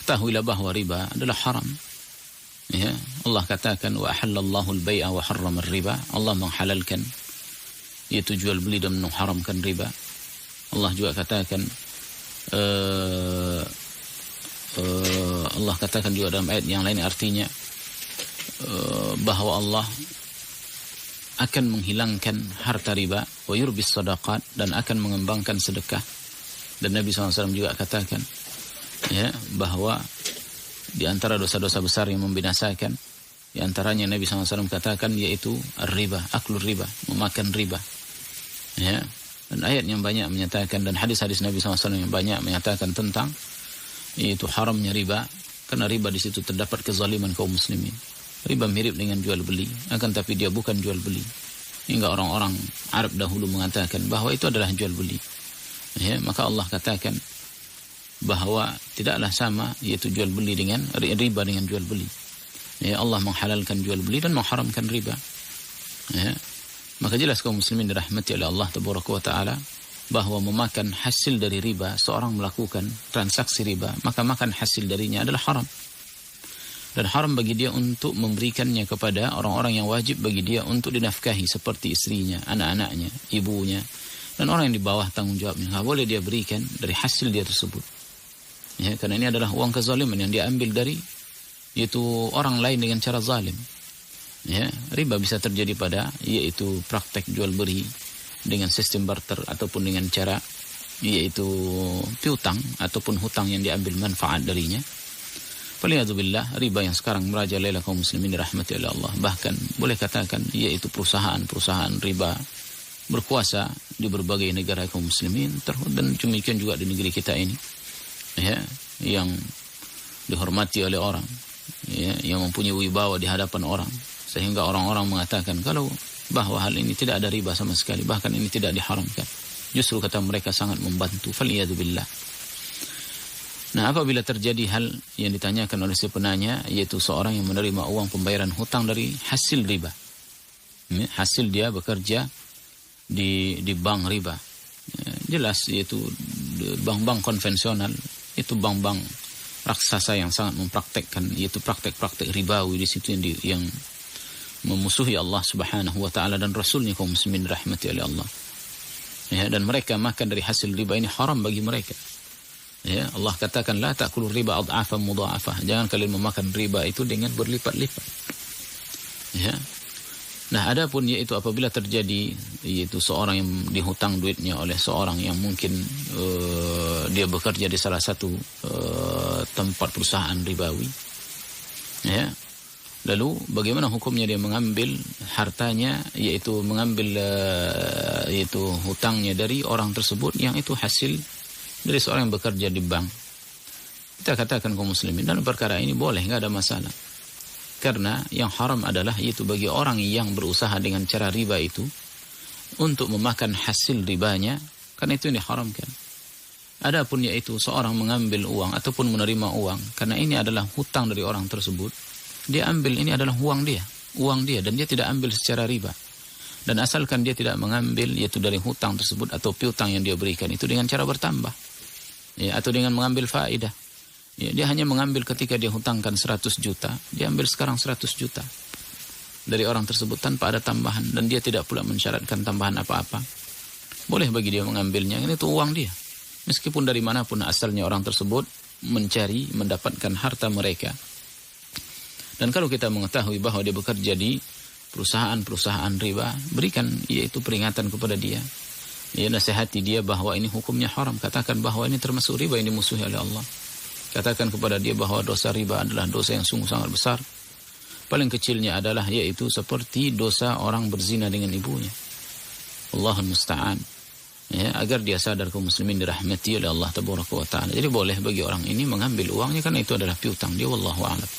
ketahuilah bahwa riba adalah haram. Ya, Allah katakan wa ahallallahu al-bai'a wa harrama ar-riba. Allah menghalalkan yaitu jual beli dan mengharamkan riba. Allah juga katakan Allah katakan juga dalam ayat yang lain artinya bahwa Allah akan menghilangkan harta riba wa yurbis sadaqat dan akan mengembangkan sedekah. Dan Nabi SAW juga katakan ya bahwa di antara dosa-dosa besar yang membinasakan, di antaranya Nabi SAW katakan yaitu riba, aklur riba, memakan riba. Ya, dan ayat yang banyak menyatakan dan hadis-hadis Nabi SAW yang banyak menyatakan tentang yaitu haramnya riba, karena riba di situ terdapat kezaliman kaum muslimin. Riba mirip dengan jual beli, akan tapi dia bukan jual beli. Hingga orang-orang Arab dahulu mengatakan bahwa itu adalah jual beli. Ya, maka Allah katakan bahwa tidaklah sama yaitu jual beli dengan riba dengan jual beli. Ya, Allah menghalalkan jual beli dan mengharamkan riba. Ya, maka jelas kaum muslimin dirahmati oleh Allah Tabaraka wa Ta'ala bahwa memakan hasil dari riba, seorang melakukan transaksi riba, maka makan hasil darinya adalah haram. Dan haram bagi dia untuk memberikannya kepada orang-orang yang wajib bagi dia untuk dinafkahi seperti istrinya, anak-anaknya, ibunya, dan orang yang di bawah tanggung jawabnya. Nggak boleh dia berikan dari hasil dia tersebut. Ya, karena ini adalah uang kezaliman yang dia ambil dari yaitu orang lain dengan cara zalim. Ya, riba bisa terjadi pada yaitu praktek jual beli dengan sistem barter ataupun dengan cara yaitu piutang ataupun hutang yang diambil manfaat darinya. Waliyadzubillah, riba yang sekarang merajalela kaum muslimin dirahmati oleh Allah. Bahkan boleh katakan yaitu perusahaan-perusahaan riba berkuasa di berbagai negara kaum muslimin, dan demikian juga di negeri kita ini. Ya, yang dihormati oleh orang, ya, yang mempunyai wibawa di hadapan orang, sehingga orang-orang mengatakan kalau bahwa hal ini tidak ada riba sama sekali, bahkan ini tidak diharamkan. Justru kata mereka sangat membantu. Faliyadzubillah. Nah, apabila terjadi hal yang ditanyakan oleh si penanya, yaitu seorang yang menerima uang pembayaran hutang dari hasil riba. Hasil dia bekerja di bank riba. Jelas yaitu bank-bank konvensional, itu bank-bank raksasa yang sangat mempraktekkan yaitu praktek-praktek ribawi di situ yang memusuhi Allah Subhanahu wa Ta'ala dan Rasulnya kaum muslimin rahmati oleh Allah. Ya, dan mereka makan dari hasil riba ini haram bagi mereka. Ya, Allah katakan la ta'kulu riba adhafan mudha'afah. Jangan kalian memakan riba itu dengan berlipat-lipat. Ya. Nah, adapun yaitu apabila terjadi yaitu seorang yang dihutang duitnya oleh seorang yang mungkin dia bekerja di salah satu tempat perusahaan ribawi. Ya. Lalu bagaimana hukumnya dia mengambil hartanya, yaitu mengambil yaitu hutangnya dari orang tersebut yang itu hasil dari seorang yang bekerja di bank. Kita katakan kaum muslimin dalam perkara ini boleh, nggak ada masalah. Karena yang haram adalah yaitu bagi orang yang berusaha dengan cara riba itu untuk memakan hasil ribanya, karena itu yang diharamkan. Adapun yaitu seorang mengambil uang ataupun menerima uang, karena ini adalah hutang dari orang tersebut, dia ambil ini adalah uang dia dan dia tidak ambil secara riba. Dan asalkan dia tidak mengambil yaitu dari hutang tersebut atau piutang yang dia berikan itu dengan cara bertambah, ya, atau dengan mengambil faedah. Ya, dia hanya mengambil ketika dia hutangkan 100 juta, dia ambil sekarang 100 juta dari orang tersebut tanpa ada tambahan, dan dia tidak pula mensyaratkan tambahan apa-apa. Boleh bagi dia mengambilnya, ini itu uang dia. Meskipun dari manapun asalnya orang tersebut mencari, mendapatkan harta mereka. Dan kalau kita mengetahui bahwa dia bekerja di perusahaan-perusahaan riba, berikan yaitu peringatan kepada dia. Ya, nasihati dia bahwa ini hukumnya haram. Katakan bahwa ini termasuk riba yang dimusuhi oleh Allah. Katakan kepada dia bahwa dosa riba adalah dosa yang sungguh sangat besar. Paling kecilnya adalah yaitu seperti dosa orang berzina dengan ibunya. Allahul musta'an. Ya, agar dia sadar kaum muslimin dirahmati oleh Allah Tabaraka wa Ta'ala. Jadi boleh bagi orang ini mengambil uangnya karena itu adalah piutang dia, wallahu a'lam.